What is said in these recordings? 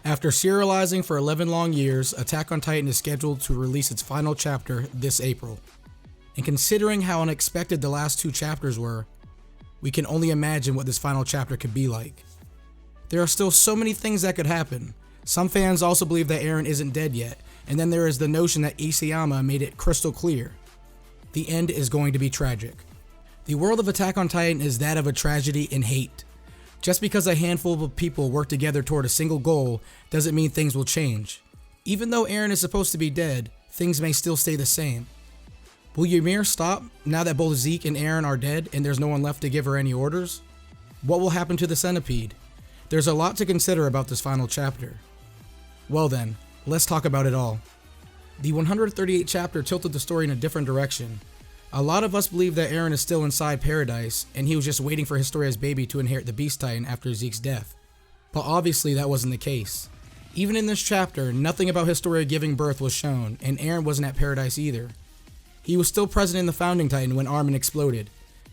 After serializing for 11 long years, Attack on Titan is scheduled to release its final chapter this April. And considering how unexpected the last 2 chapters were, we can only imagine what this final chapter could be like. There are still so many things that could happen. Some fans also believe that Eren isn't dead yet, and then there is the notion that Isayama made it crystal clear. The end is going to be tragic. The world of Attack on Titan is that of a tragedy and hate. Just because a handful of people work together toward a single goal doesn't mean things will change. Even though Eren is supposed to be dead, things may still stay the same. Will Ymir stop now that both Zeke and Eren are dead and there's no one left to give her any orders? What will happen to the Centipede? There's a lot to consider about this final chapter. Well then, let's talk about it all. The 138th chapter tilted the story in a different direction. A lot of us believe that Eren is still inside Paradise, and he was just waiting for Historia's baby to inherit the Beast Titan after Zeke's death. But obviously that wasn't the case. Even in this chapter, nothing about Historia giving birth was shown, and Eren wasn't at Paradise either. He was still present in the Founding Titan when Armin exploded.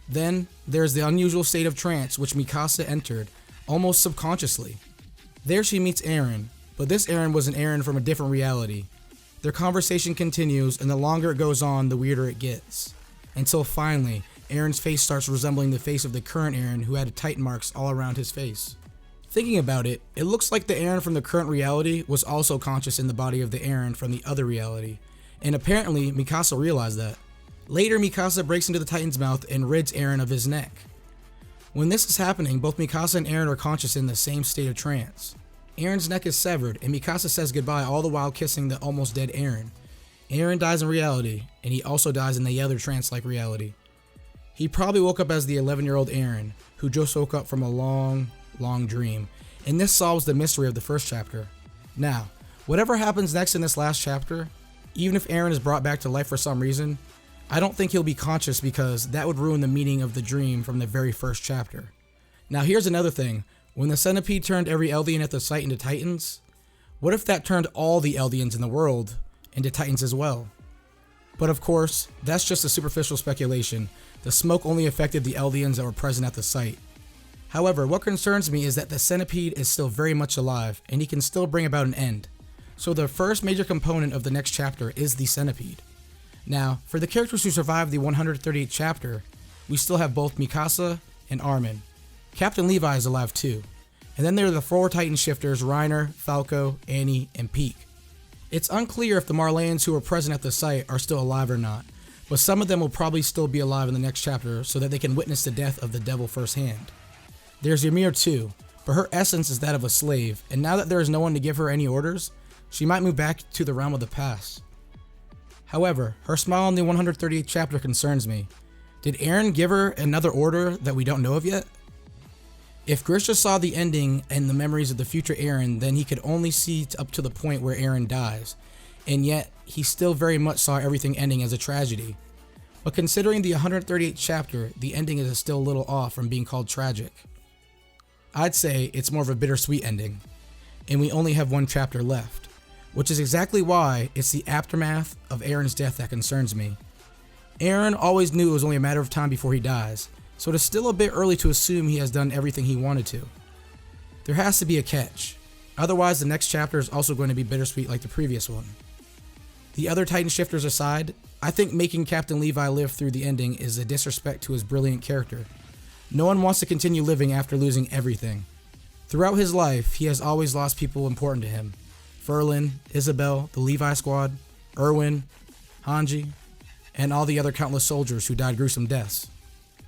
Then, there's the unusual state of trance which Mikasa entered, almost subconsciously. There she meets Eren, but this Eren was an Eren from a different reality. Their conversation continues, and the longer it goes on, the weirder it gets. Until finally, Eren's face starts resembling the face of the current Eren who had Titan marks all around his face. Thinking about it, it looks like the Eren from the current reality was also conscious in the body of the Eren from the other reality, and apparently Mikasa realized that. Later, Mikasa breaks into the Titan's mouth and rids Eren of his neck. When this is happening, both Mikasa and Eren are conscious in the same state of trance. Eren's neck is severed, and Mikasa says goodbye all the while kissing the almost dead Eren. Eren dies in reality, and he also dies in the other trance-like reality. He probably woke up as the 11-year-old Eren, who just woke up from a long dream, and this solves the mystery of the first chapter. Now, whatever happens next in this last chapter, even if Eren is brought back to life for some reason, I don't think he'll be conscious because that would ruin the meaning of the dream from the very first chapter. Now here's another thing, when the Centipede turned every Eldian at the site into Titans, what if that turned all the Eldians in the world into Titans as well? But of course, that's just a superficial speculation. The smoke only affected the Eldians that were present at the site. However, what concerns me is that the Centipede is still very much alive, and he can still bring about an end. So the first major component of the next chapter is the Centipede. Now, for the characters who survived the 138th chapter, we still have both Mikasa and Armin. Captain Levi is alive too. And then there are the 4 Titan shifters, Reiner, Falco, Annie, and Peak. It's unclear if the Marleyans who were present at the site are still alive or not, but some of them will probably still be alive in the next chapter so that they can witness the death of the devil firsthand. There's Ymir too, but her essence is that of a slave, and now that there is no one to give her any orders, she might move back to the realm of the past. However, her smile in the 138th chapter concerns me. Did Eren give her another order that we don't know of yet? If Grisha saw the ending and the memories of the future Eren, then he could only see up to the point where Eren dies, and yet he still very much saw everything ending as a tragedy. But considering the 138th chapter, the ending is still a little off from being called tragic. I'd say it's more of a bittersweet ending, and we only have 1 chapter left, which is exactly why it's the aftermath of Eren's death that concerns me. Eren always knew it was only a matter of time before he dies, so it is still a bit early to assume he has done everything he wanted to. There has to be a catch, otherwise the next chapter is also going to be bittersweet like the previous one. The other Titan shifters aside, I think making Captain Levi live through the ending is a disrespect to his brilliant character. No one wants to continue living after losing everything. Throughout his life, he has always lost people important to him. Ferlin, Isabel, the Levi squad, Erwin, Hanji, and all the other countless soldiers who died gruesome deaths.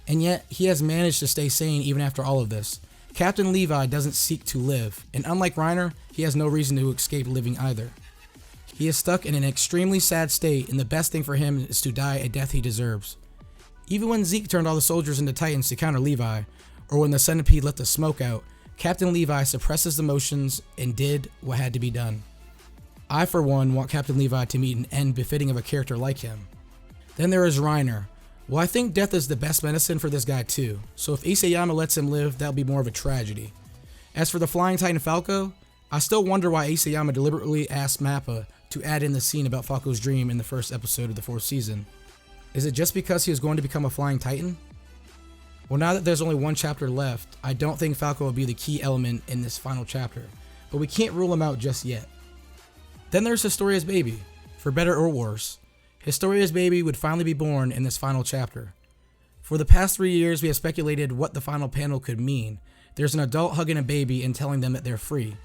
And yet, he has managed to stay sane even after all of this. Captain Levi doesn't seek to live, and unlike Reiner, he has no reason to escape living either. He is stuck in an extremely sad state, and the best thing for him is to die a death he deserves. Even when Zeke turned all the soldiers into Titans to counter Levi, or when the Centipede let the smoke out, Captain Levi suppressed his emotions and did what had to be done. I, for one, want Captain Levi to meet an end befitting of a character like him. Then there is Reiner. Well, I think death is the best medicine for this guy too, so if Isayama lets him live, that'll be more of a tragedy. As for the Flying Titan Falco, I still wonder why Isayama deliberately asked Mappa to add in the scene about Falco's dream in the first episode of the 4th season. Is it just because he was going to become a Flying Titan? Well, now that there's only one chapter left, I don't think Falco will be the key element in this final chapter, but we can't rule him out just yet. Then there's Historia's baby. For better or worse, Historia's baby would finally be born in this final chapter. For the past 3 years, we have speculated what the final panel could mean. There's an adult hugging a baby and telling them that they're free.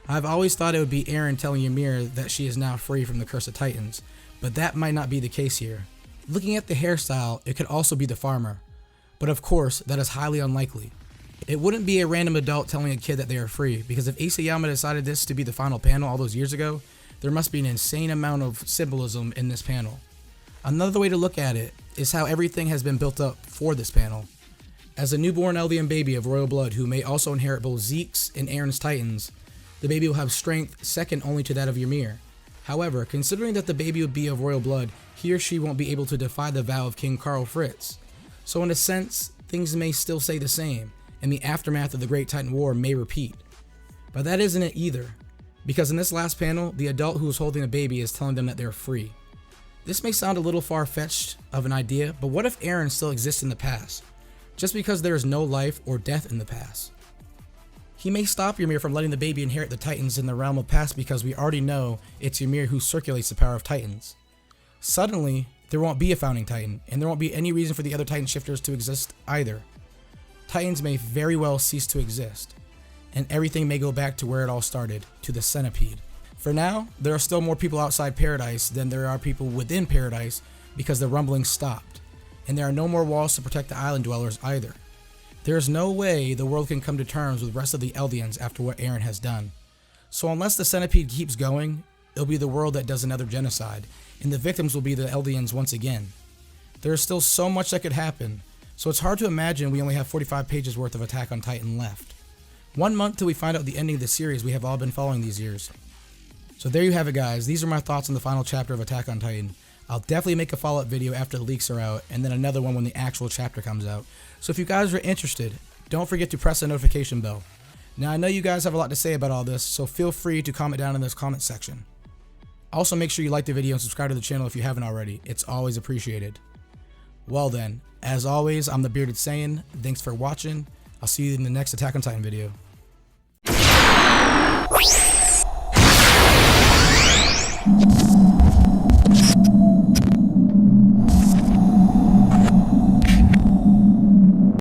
I've always thought it would be Eren telling Ymir that she is now free from the Curse of Titans, but that might not be the case here. Looking at the hairstyle, it could also be the farmer, but of course, that is highly unlikely. It wouldn't be a random adult telling a kid that they are free, because if Isayama decided this to be the final panel all those years ago, there must be an insane amount of symbolism in this panel. Another way to look at it is how everything has been built up for this panel. As a newborn Eldian baby of royal blood who may also inherit both Zeke's and Eren's Titans, the baby will have strength second only to that of Ymir. However, considering that the baby would be of royal blood, he or she won't be able to defy the vow of King Karl Fritz. So in a sense, things may still stay the same, and the aftermath of the Great Titan War may repeat. But that isn't it either, because in this last panel, the adult who is holding the baby is telling them that they're free. This may sound a little far-fetched of an idea, but what if Eren still exists in the past, just because there is no life or death in the past? He may stop Ymir from letting the baby inherit the Titans in the realm of past because we already know it's Ymir who circulates the power of Titans. Suddenly, there won't be a founding Titan, and there won't be any reason for the other Titan shifters to exist either. Titans may very well cease to exist, and everything may go back to where it all started, to the Centipede. For now, there are still more people outside Paradise than there are people within Paradise because the rumbling stopped, and there are no more walls to protect the island dwellers either. There is no way the world can come to terms with the rest of the Eldians after what Eren has done. So unless the Centipede keeps going, it'll be the world that does another genocide, and the victims will be the Eldians once again. There is still so much that could happen, so it's hard to imagine we only have 45 pages worth of Attack on Titan left. 1 month till we find out the ending of the series we have all been following these years. So there you have it, guys. These are my thoughts on the final chapter of Attack on Titan. I'll definitely make a follow-up video after the leaks are out, and then another one when the actual chapter comes out. So if you guys are interested, don't forget to press the notification bell. Now I know you guys have a lot to say about all this, so feel free to comment down in this comment section. Also make sure you like the video and subscribe to the channel if you haven't already. It's always appreciated. Well then, as always, I'm the Bearded Saiyan. Thanks for watching. I'll see you in the next Attack on Titan video.